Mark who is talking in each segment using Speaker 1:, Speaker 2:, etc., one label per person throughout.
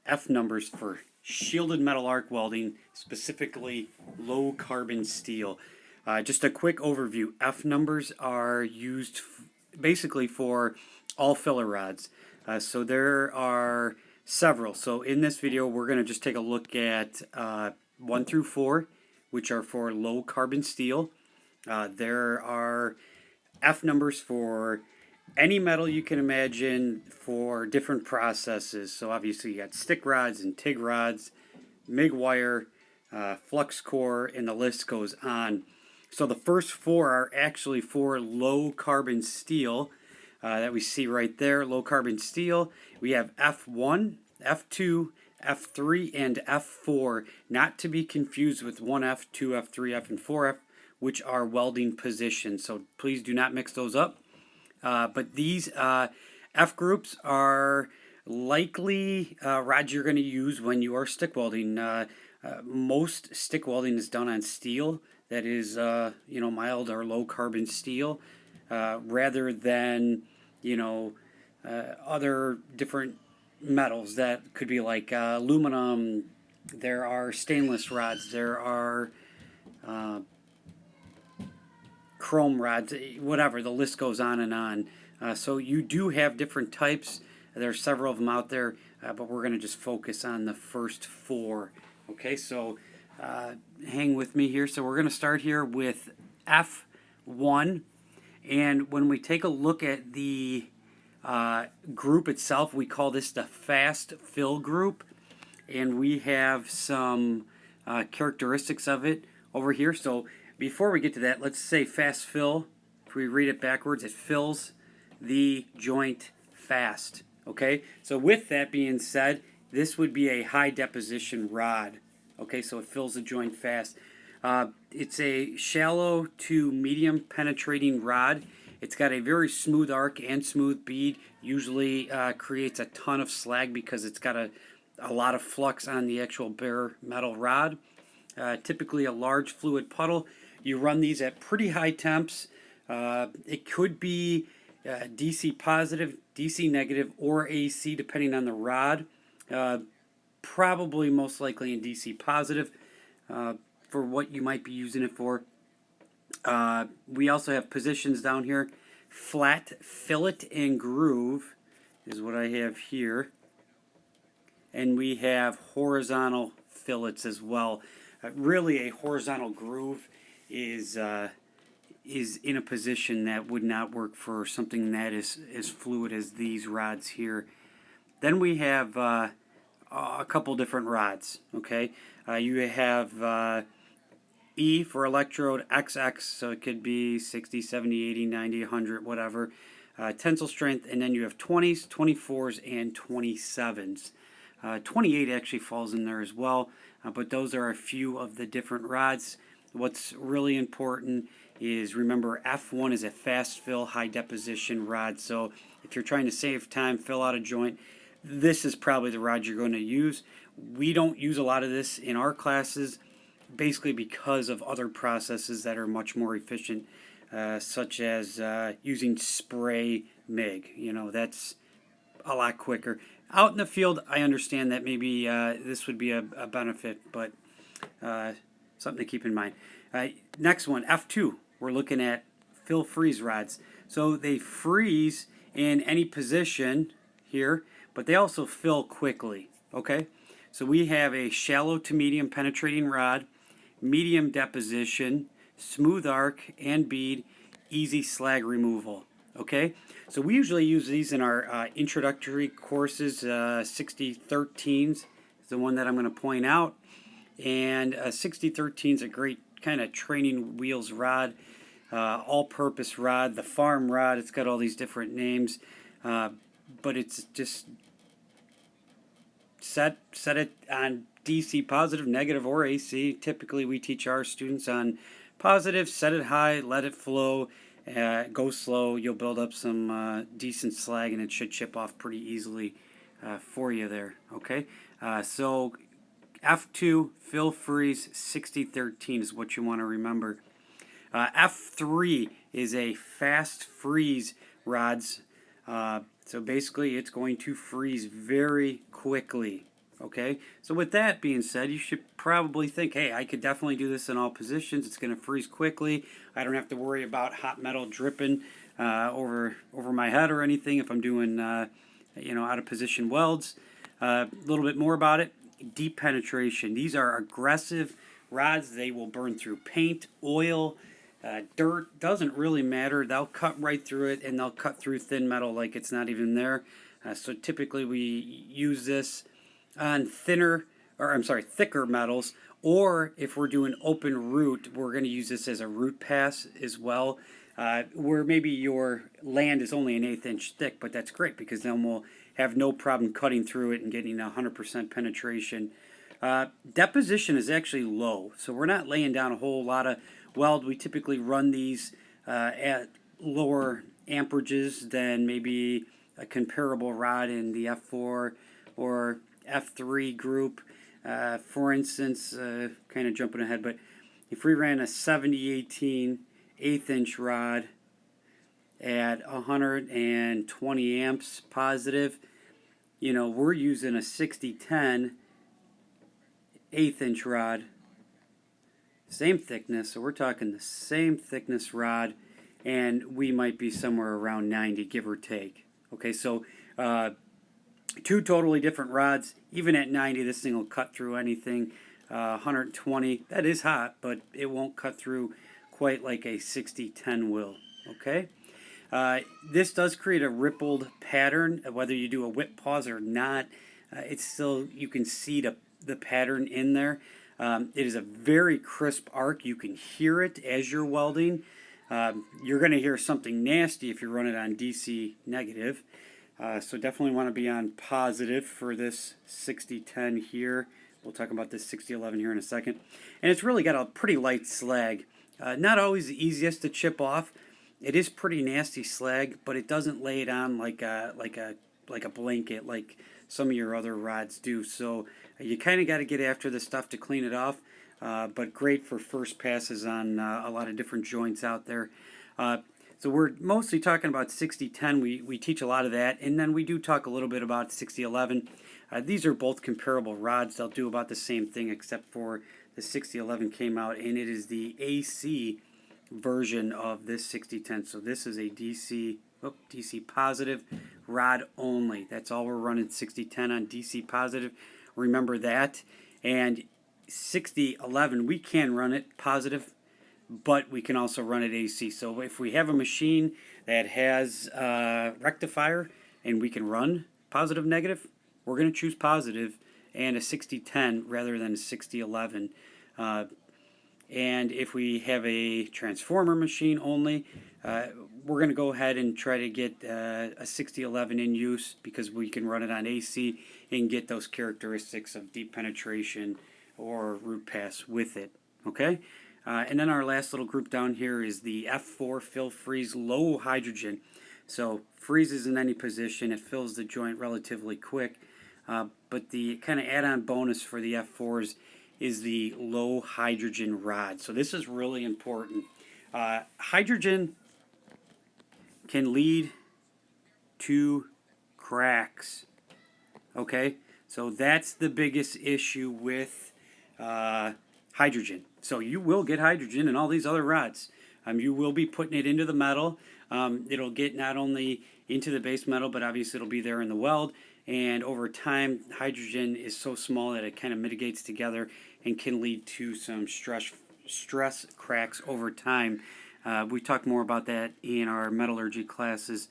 Speaker 1: F numbers for shielded metal arc welding, specifically low carbon steel. Just a quick overview. F numbers are used basically for all filler rods. So there are several. So in this video, we're going to just take a look at 1 through 4, which are for low carbon steel. There are F numbers for any metal you can imagine for different processes. So obviously you got stick rods and TIG rods, MIG wire, flux core, and the list goes on. So the first 4 are actually for low carbon steel that we see right there. Low carbon steel. We have F1, F2, F3, and F4, not to be confused with 1F, 2F, 3F, and 4F, which are welding positions. So please do not mix those up. But these F groups are likely rods you're going to use when you are stick welding. Most stick welding is done on steel that is, mild or low carbon steel, rather than, other different metals that could be like aluminum. There are stainless rods. There are chrome rods, whatever, the list goes on and on. So you do have different types. There are several of them out there, but we're going to just focus on the first 4. Okay, so hang with me here. So we're going to start here with F1. And when we take a look at the group itself, we call this the fast fill group. And we have some characteristics of it over here. So before we get to that, let's say fast fill. If we read it backwards, it fills the joint fast. Okay, so with that being said, this would be a high deposition rod. Okay, so it fills the joint fast. It's a shallow to medium penetrating rod. It's got a very smooth arc and smooth bead. Usually creates a ton of slag because it's got a lot of flux on the actual bare metal rod. Typically a large fluid puddle. You run these at pretty high temps. It could be DC positive, DC negative, or AC depending on the rod. Probably most likely in DC positive for what you might be using it for. We also have positions down here. Flat, fillet, and groove is what I have here. And we have horizontal fillets as well. Really, a horizontal groove is in a position that would not work for something that is as fluid as these rods here. Then we have a couple different rods. Okay, you have E for electrode, XX, so it could be 60, 70, 80, 90, 100, whatever. Tensile strength, and then you have 20s, 24s, and 27s. 28 actually falls in there as well, but those are a few of the different rods. What's really important is remember F1 is a fast fill, high deposition rod. So if you're trying to save time, fill out a joint, this is probably the rod you're going to use. We don't use a lot of this in our classes, basically because of other processes that are much more efficient, such as using spray MIG. That's a lot quicker. Out in the field, I understand that maybe this would be a benefit, but something to keep in mind. Next one, F2. We're looking at fill freeze rods. So they freeze in any position here, but they also fill quickly. Okay? So we have a shallow to medium penetrating rod, medium deposition, smooth arc and bead, easy slag removal. Okay? So we usually use these in our introductory courses. 6013s is the one that I'm going to point out. And 6013 is a great kind of training wheels rod, all-purpose rod, the farm rod. It's got all these different names, but it's just set it on DC positive, negative, or AC. Typically, we teach our students on positive. Set it high, let it flow, go slow. You'll build up some decent slag, and it should chip off pretty easily for you there. Okay, so F2, fill freeze, 6013 is what you want to remember. F3 is a fast freeze rods. So basically it's going to freeze very quickly. Okay, so with that being said, you should probably think, hey, I could definitely do this in all positions. It's going to freeze quickly. I don't have to worry about hot metal dripping over my head or anything if I'm doing out of position welds. A little bit more about it. Deep penetration. These are aggressive rods. They will burn through paint, oil, dirt. Doesn't really matter. They'll cut right through it, and they'll cut through thin metal like it's not even there. So typically we use this on thicker metals, or if we're doing open root, we're going to use this as a root pass as well, where maybe your land is only an 1/8 inch thick, but that's great because then we'll have no problem cutting through it and getting 100% penetration. Deposition is actually low, so we're not laying down a whole lot of weld. We typically run these at lower amperages than maybe a comparable rod in the F4 or F3 group. For instance, kind of jumping ahead, but if we ran a 7018 1/8 inch rod at 120 amps positive, we're using a 6010 1/8 inch rod, same thickness, so we're talking the same thickness rod, and we might be somewhere around 90, give or take. Okay, so two totally different rods. Even at 90, this thing will cut through anything. 120, that is hot, but it won't cut through quite like a 6010 will. Okay, this does create a rippled pattern. Whether you do a whip pause or not, it's still, you can see the pattern in there. It is a very crisp arc. You can hear it as you're welding. You're going to hear something nasty if you run it on DC negative. So definitely want to be on positive for this 6010 here. We'll talk about this 6011 here in a second. And it's really got a pretty light slag. Not always the easiest to chip off. It is pretty nasty slag, but it doesn't lay it on like a blanket like some of your other rods do. So you kind of got to get after this stuff to clean it off. But great for first passes on a lot of different joints out there. So we're mostly talking about 6010. We teach a lot of that, and then we do talk a little bit about 6011. These are both comparable rods. They'll do about the same thing, except for the 6011 came out, and it is the AC version of this 6010. So this is a DC positive rod only. That's all we're running 6010 on, DC positive. Remember that. And 6011, we can run it positive, but we can also run it AC. So if we have a machine that has a rectifier and we can run positive negative, we're going to choose positive and a 6010 rather than a 6011. And if we have a transformer machine only, we're going to go ahead and try to get a 6011 in use because we can run it on AC and get those characteristics of deep penetration or root pass with it. Okay? And then our last little group down here is the F4 fill freeze low hydrogen. So freezes in any position, it fills the joint relatively quick. But the kind of add-on bonus for the F4s is the low hydrogen rod. So this is really important. Hydrogen can lead to cracks. Okay, so that's the biggest issue with hydrogen. So you will get hydrogen in all these other rods. You will be putting it into the metal. It'll get not only into the base metal, but obviously it'll be there in the weld. And over time, hydrogen is so small that it kind of mitigates together and can lead to some stress cracks over time. We talk more about that in our metallurgy classes.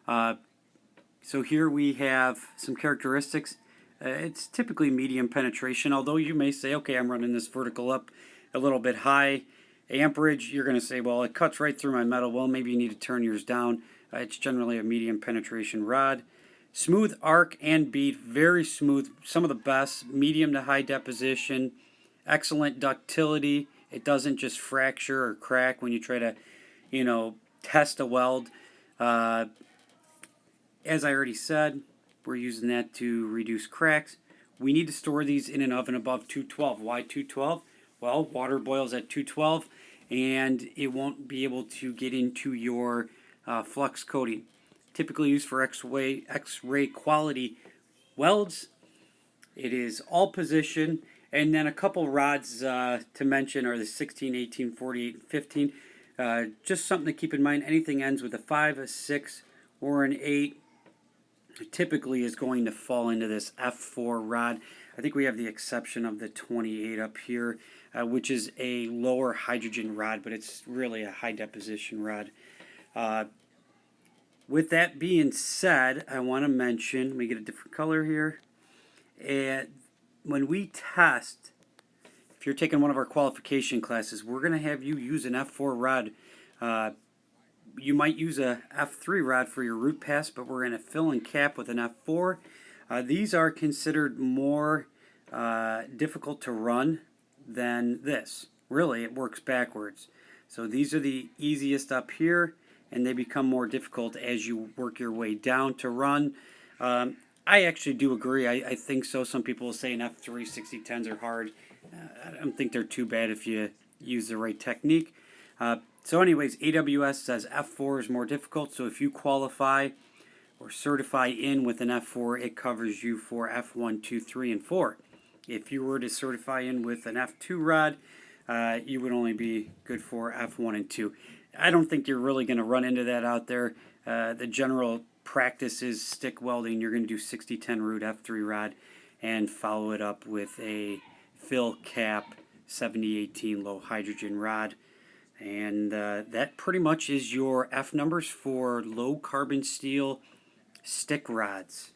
Speaker 1: So here we have some characteristics. It's typically medium penetration, although you may say, okay, I'm running this vertical up a little bit high amperage. You're going to say, well, it cuts right through my metal. Well, maybe you need to turn yours down. It's generally a medium penetration rod. Smooth arc and bead, very smooth, some of the best, medium to high deposition, excellent ductility. It doesn't just fracture or crack when you try to, test a weld. As I already said, we're using that to reduce cracks. We need to store these in an oven above 212. Why 212? Well, water boils at 212 and it won't be able to get into your flux coating. Typically used for X-ray quality welds. It is all position, and then a couple rods to mention are the 16, 18, 48, and 15. Just something to keep in mind, anything ends with a 5, a 6, or an 8 typically is going to fall into this F4 rod. I think we have the exception of the 28 up here, which is a lower hydrogen rod, but it's really a high deposition rod. With that being said, I want to mention, let me get a different color here. And when we test, if you're taking one of our qualification classes, we're going to have you use an F4 rod. You might use a F3 rod for your root pass, but we're going to fill and cap with an F4. These are considered more difficult to run than this. Really, it works backwards. So these are the easiest up here, and they become more difficult as you work your way down to run. I actually do agree. I think so. Some people will say an F3 6010s are hard. I don't think they're too bad if you use the right technique. So anyways, AWS says F4 is more difficult, so if you qualify or certify in with an F4, it covers you for F1, 2, 3, and 4. If you were to certify in with an F2 rod, you would only be good for F1 and 2. I don't think you're really going to run into that out there. The general practice is stick welding. You're going to do 6010 root F3 rod and follow it up with a fill cap 7018 low hydrogen rod. And that pretty much is your F numbers for low carbon steel stick rods.